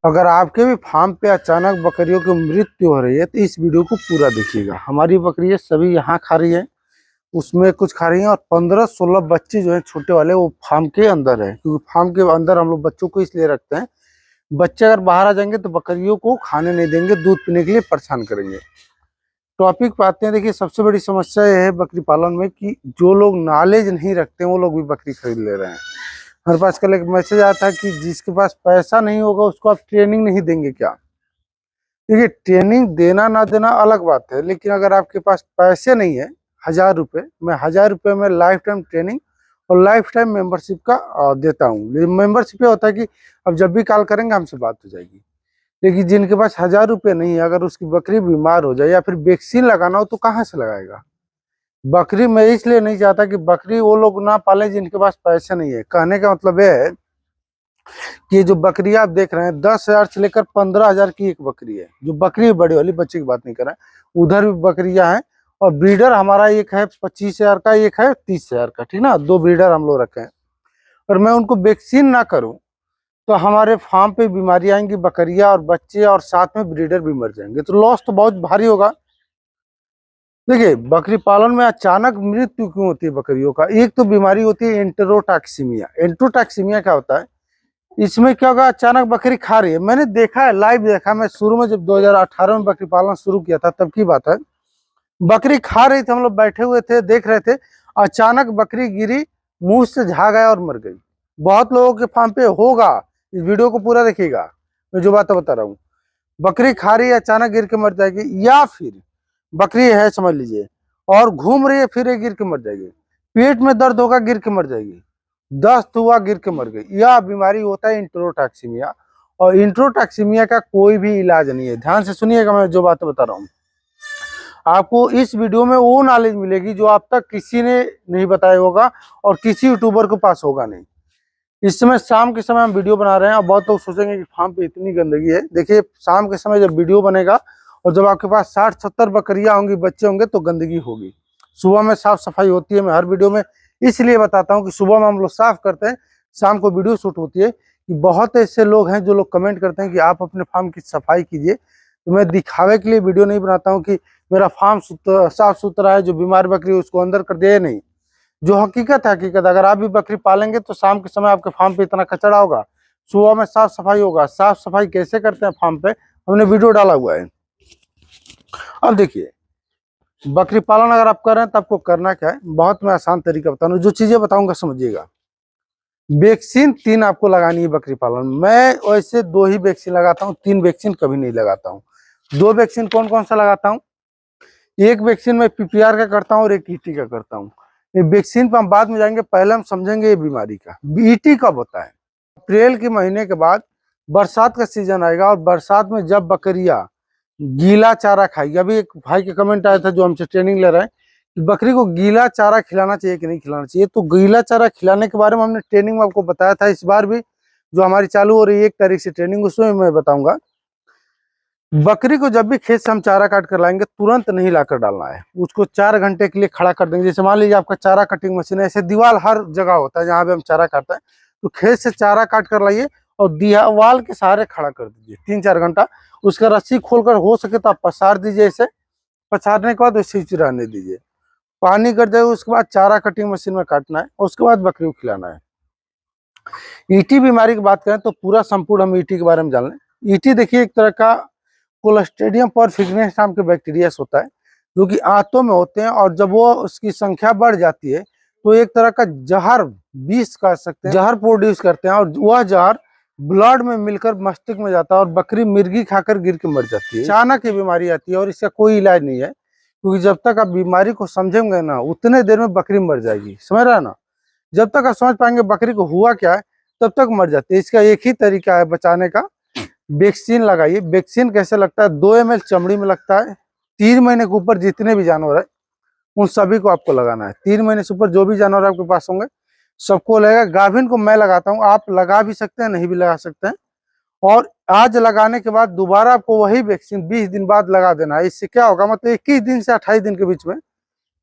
अगर आपके भी फार्म पे अचानक बकरियों की मृत्यु हो रही है तो इस वीडियो को पूरा देखिएगा। हमारी बकरियां सभी यहाँ खा रही है, उसमें कुछ खा रही हैं और 15-16 बच्चे जो हैं छोटे वाले वो फार्म के अंदर है, क्योंकि फार्म के अंदर हम लोग बच्चों को इसलिए रखते हैं, बच्चे अगर बाहर आ जाएंगे तो बकरियों को खाने नहीं देंगे, दूध पीने के लिए परेशान करेंगे। टॉपिक पे आते हैं। देखिए, सबसे बड़ी समस्या यह है बकरी पालन में कि जो लोग नॉलेज नहीं रखते हैं वो लोग भी बकरी खरीद ले रहे हैं। हमारे पास कल एक मैसेज आया था कि जिसके पास पैसा नहीं होगा उसको आप ट्रेनिंग नहीं देंगे क्या। देखिए, ट्रेनिंग देना ना देना अलग बात है, लेकिन अगर आपके पास पैसे नहीं है, 1000 रुपये, मैं 1000 रुपये में लाइफ टाइम ट्रेनिंग और लाइफ टाइम मेंबरशिप का देता हूँ। मेंबरशिप ये होता है कि अब जब भी कॉल करेंगे हमसे बात हो जाएगी। लेकिन जिनके पास 1000 रुपये नहीं है, अगर उसकी बकरी बीमार हो जाए या फिर वैक्सीन लगाना हो तो कहाँ से लगाएगा। बकरी मैं इसलिए नहीं चाहता कि बकरी वो लोग ना पाले जिनके पास पैसे नहीं है। कहने का मतलब यह है कि जो बकरी आप देख रहे हैं 10,000 से लेकर 15,000 की एक बकरी है। जो बकरी बड़ी वाली, बच्चे की बात नहीं कर रहे हैं, उधर भी बकरियां हैं। और ब्रीडर हमारा एक है 25,000 का, एक है 30,000 का, ठीक ना। 2 ब्रीडर हम लोग रखे हैं। और मैं उनको वैक्सीन ना करूं तो हमारे फार्म पे बीमारी आएंगी, बकरियां और बच्चे और साथ में ब्रीडर भी मर जाएंगे, तो लॉस तो बहुत भारी होगा। देखिए, बकरी पालन में अचानक मृत्यु क्यों होती है बकरियों का। एक तो बीमारी होती है एंटेरोटॉक्सीमिया। एंटेरोटॉक्सीमिया क्या होता है, इसमें क्या होगा, अचानक बकरी खा रही है। मैंने देखा है, लाइव देखा। मैं शुरू में जब 2018 में बकरी पालन शुरू किया था तब की बात है। बकरी खा रही थी, हम लोग बैठे हुए थे देख रहे थे, अचानक बकरी गिरी, मुंह से झाग आया और मर गई। बहुत लोगों के फार्म पे होगा, इस वीडियो को पूरा देखिएगा, मैं जो बात बता रहा हूँ। बकरी खा रही है, अचानक गिर के मर जाएगी, या फिर बकरी है समझ लीजिए और घूम रही है, फिर गिर के मर जाएगी। पेट में दर्द होगा, गिर के मर जाएगी। दस्त हुआ, गिर के मर गई। यह बीमारी होता है इंट्रोटॉक्सीमिया। और इंट्रोटॉक्सीमिया का कोई भी इलाज नहीं है। ध्यान से सुनिएगा, मैं जो बातें बता रहा हूँ आपको इस वीडियो में वो नॉलेज मिलेगी जो आप तक किसी ने नहीं बताया होगा और किसी यूट्यूबर के पास होगा नहीं। इस समय शाम के समय हम वीडियो बना रहे हैं और बहुत लोग सोचेंगे कि फार्म पे इतनी गंदगी है। देखिए, शाम के समय जब वीडियो बनेगा और जब आपके पास 60-70 बकरियां होंगी, बच्चे होंगे, तो गंदगी होगी। सुबह में साफ सफाई होती है। मैं हर वीडियो में इसलिए बताता हूँ कि सुबह में हम लोग साफ करते हैं, शाम को वीडियो शूट होती है। कि बहुत ऐसे लोग हैं जो लोग कमेंट करते हैं कि आप अपने फार्म की सफाई कीजिए। तो मैं दिखावे के लिए वीडियो नहीं बनाता हूँ कि मेरा फार्म साफ सुथरा है, जो बीमार बकरी है उसको अंदर कर दिया, नहीं। जो हकीकत है हकीकत। अगर आप भी बकरी पालेंगे तो शाम के समय आपके फार्म पे इतना कचरा होगा, सुबह में साफ सफाई होगा। साफ सफाई कैसे करते हैं फार्म पे, हमने वीडियो डाला हुआ है। अब देखिए, बकरी पालन अगर आप कर रहे हैं तो आपको करना क्या है, बहुत मैं आसान तरीका बता रहा हूँ। जो चीजें बताऊंगा समझिएगा। वैक्सीन 3 आपको लगानी है बकरी पालन। मैं वैसे 2 ही वैक्सीन लगाता हूँ, 3 वैक्सीन कभी नहीं लगाता हूँ। 2 वैक्सीन कौन कौन सा लगाता हूँ, एक वैक्सीन मैं पीपीआर का करता हूँ और एक ईटी का करता हूँ। ये वैक्सीन पर हम बाद में जाएंगे, पहले हम समझेंगे ये बीमारी का। ईटी कब होता है, अप्रैल के महीने के बाद बरसात का सीजन आएगा। और बरसात में जब बकरियां गीला चारा खाएगी, अभी एक भाई के कमेंट आया था जो हमसे ट्रेनिंग ले रहे हैं कि बकरी को गीला चारा खिलाना चाहिए कि नहीं खिलाना चाहिए। तो गीला चारा खिलाने के बारे में हमने ट्रेनिंग में आपको बताया था। इस बार भी जो हमारी चालू हो रही है 1 तारीख से ट्रेनिंग, उसमें मैं बताऊंगा। बकरी को जब भी खेत से हम चारा काट कर लाएंगे तुरंत नहीं लाकर डालना है, उसको 4 घंटे के लिए खड़ा कर देंगे। जैसे मान लीजिए आपका चारा कटिंग मशीन है, ऐसे दीवार हर जगह होता है जहाँ पे हम चारा काटते हैं, तो खेत से चारा काट कर लाइए और दीवार के सहारे खड़ा कर दीजिए 3-4 घंटा। उसका रस्सी खोलकर हो सके तो आप पसार दीजिए। ऐसे पसारने के बाद वैसे ही रहने दीजिए, पानी कर जाए। उसके बाद चारा कटिंग मशीन में काटना है, उसके बाद बकरी को खिलाना है। ईटी बीमारी की बात करें तो पूरा संपूर्ण हम ईटी के बारे में जान लें। ईटी देखिए, एक तरह का क्लोस्ट्रिडियम परफिगनेस नाम के बैक्टीरिया होता है, जो कि आंतों में होते हैं। और जब वो उसकी संख्या बढ़ जाती है तो एक तरह का जहर, विष कह सकते हैं, जहर प्रोड्यूस करते हैं। और वह जहर ब्लड में मिलकर मस्तिष्क में जाता है और बकरी मिर्गी खाकर गिर के मर जाती है। अचानक ये बीमारी आती है और इसका कोई इलाज नहीं है, क्योंकि जब तक आप बीमारी को समझेंगे ना उतने देर में बकरी मर जाएगी। समझ रहे हैं ना। जब तक आप समझ पाएंगे बकरी को हुआ क्या है तब तक मर जाती है। इसका एक ही तरीका है बचाने का, वैक्सीन लगाइए। वैक्सीन कैसे लगता है, 2 ml चमड़ी में लगता है। 3 महीने के ऊपर जितने भी जानवर है उन सभी को आपको लगाना है। 3 महीने से ऊपर जो भी जानवर आपके पास होंगे सबको लगेगा। गाभिन को मैं लगाता हूँ, आप लगा भी सकते हैं, नहीं भी लगा सकते हैं। और आज लगाने के बाद दोबारा आपको वही वैक्सीन 20 दिन बाद लगा देना है। इससे क्या होगा, मतलब 21 दिन से 28 दिन के बीच में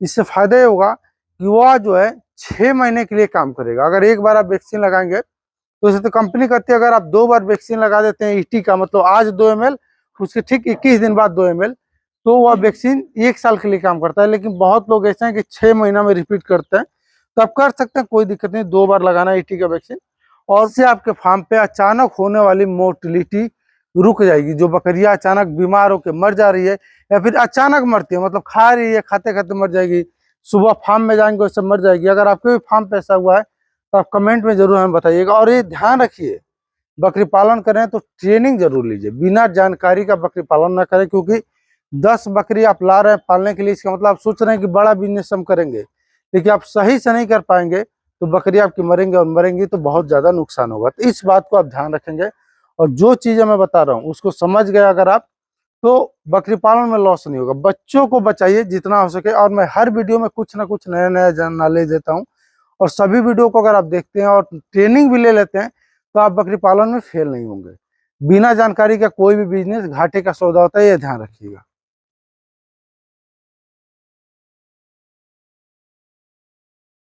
इससे फायदा ये होगा कि वह जो है 6 महीने के लिए काम करेगा। अगर एक बार आप वैक्सीन लगाएंगे तो इसे तो कंपनी कहती है अगर आप 2 बार वैक्सीन लगा देते हैं ईटी का, मतलब आज 2 ml, उसके ठीक 21 दिन बाद 2 ml, तो वह वैक्सीन 1 साल के लिए काम करता है। लेकिन बहुत लोग ऐसे हैं कि 6 महीना में रिपीट करते हैं, तो आप कर सकते हैं, कोई दिक्कत नहीं, 2 बार लगाना ईटी का वैक्सीन। और इससे आपके फार्म पे अचानक होने वाली मोर्टिलिटी रुक जाएगी। जो बकरियां अचानक बीमार होकर मर जा रही है या फिर अचानक मरती है, मतलब खा रही है, खाते खाते मर जाएगी, सुबह फार्म में जाएंगे उससे मर जाएगी। अगर आपके भी फार्म पे ऐसा हुआ है तो आप कमेंट में जरूर हमें बताइएगा। और ये ध्यान रखिए, बकरी पालन करें तो ट्रेनिंग जरूर लीजिए, बिना जानकारी का बकरी पालन ना करें, क्योंकि 10 बकरी आप ला रहे हैं पालने के लिए, इसका मतलब आप सोच रहे हैं कि बड़ा बिजनेस हम करेंगे, लेकिन आप सही से नहीं कर पाएंगे तो बकरी आपकी मरेंगे, और मरेंगी तो बहुत ज्यादा नुकसान होगा। तो इस बात को आप ध्यान रखेंगे, और जो चीजें मैं बता रहा हूँ उसको समझ गए अगर आप, तो बकरी पालन में लॉस नहीं होगा। बच्चों को बचाइए जितना हो सके, और मैं हर वीडियो में कुछ ना कुछ नया नया नॉलेज देता हूँ, और सभी वीडियो को अगर आप देखते हैं और ट्रेनिंग भी ले लेते हैं तो आप बकरी पालन में फेल नहीं होंगे। बिना जानकारी का कोई भी बिजनेस घाटे का सौदा होता है, ये ध्यान रखिएगा।